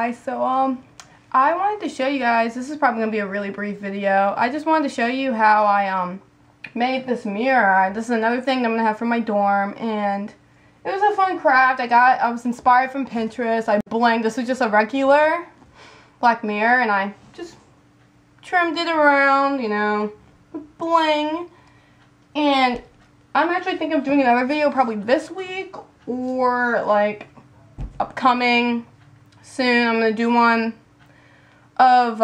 guys. So I wanted to show you guys, this is probably gonna be a really brief video. I just wanted to show you how I made this mirror. This is another thing that I'm gonna have for my dorm, and it was a fun craft. I was inspired from Pinterest. I blinged. This was just a regular black mirror, and I just trimmed it around, you know, with bling. And I'm actually thinking of doing another video probably this week or like upcoming soon. I'm gonna do one of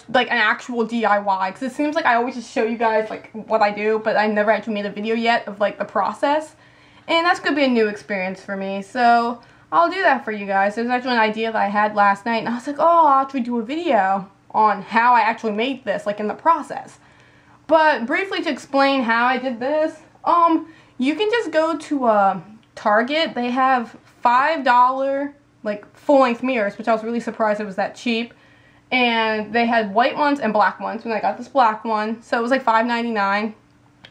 like an actual DIY, because it seems like I always just show you guys like what I do, but I never actually made a video yet of like the process, and that's gonna be a new experience for me. So I'll do that for you guys. There's actually an idea that I had last night, and I was like, oh, I'll actually do a video on how I actually made this, like in the process. But briefly to explain how I did this, you can just go to Target. They have $5 like full-length mirrors, which I was really surprised it was that cheap. And they had white ones and black ones, and I got this black one, so it was like $5.99.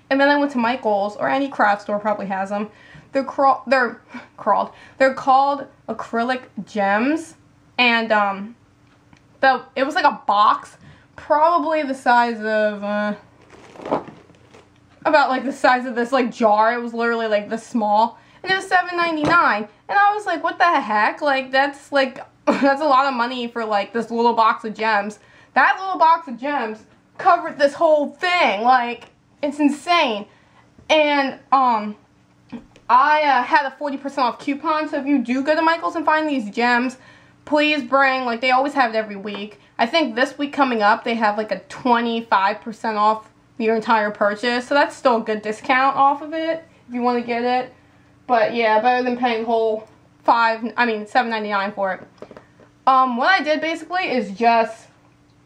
And then I went to Michael's, or any craft store probably has them. They're called acrylic gems, and it was like a box, probably the size of about like the size of this like jar. It was literally like this small, and it was $7.99. And I was like, what the heck? Like that's like that's a lot of money for like this little box of gems. That little box of gems covered this whole thing. Like, it's insane. And I had a 40% off coupon, so if you do go to Michael's and find these gems, please bring, like they always have it every week. I think this week coming up they have like a 25% off your entire purchase, so that's still a good discount off of it if you want to get it. But yeah, better than paying the whole $7.99 for it. What I did basically is just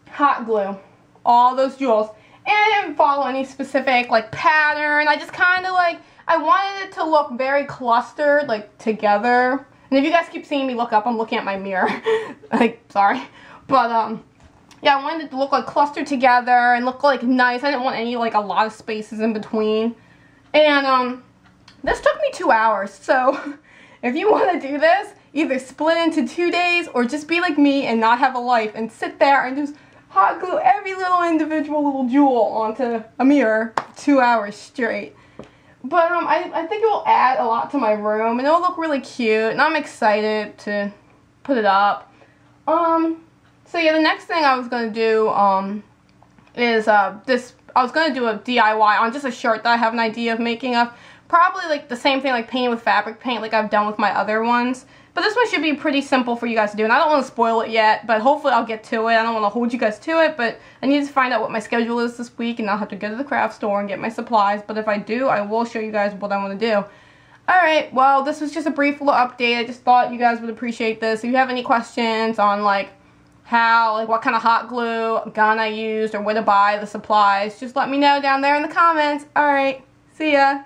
hot glue all those jewels, and I didn't follow any specific like pattern. I just kind of like, I wanted it to look very clustered, like together. And if you guys keep seeing me look up, I'm looking at my mirror. Like, sorry, but yeah, I wanted it to look like clustered together and look like nice. I didn't want any like a lot of spaces in between. And this took me 2 hours, so if you want to do this, either split into 2 days or just be like me and not have a life and sit there and just hot glue every little individual little jewel onto a mirror for 2 hours straight. But I think it will add a lot to my room, and it will look really cute, and I'm excited to put it up. So yeah, the next thing I was going to do is I was going to do a DIY on just a shirt that I have an idea of making up. Probably like the same thing, like painting with fabric paint like I've done with my other ones. But this one should be pretty simple for you guys to do, and I don't want to spoil it yet, but hopefully I'll get to it. I don't want to hold you guys to it, but I need to find out what my schedule is this week, and I'll have to go to the craft store and get my supplies. But if I do, I will show you guys what I want to do. Alright, well, this was just a brief little update. I just thought you guys would appreciate this. If you have any questions on like what kind of hot glue gun I used or where to buy the supplies, just let me know down there in the comments. Alright, see ya.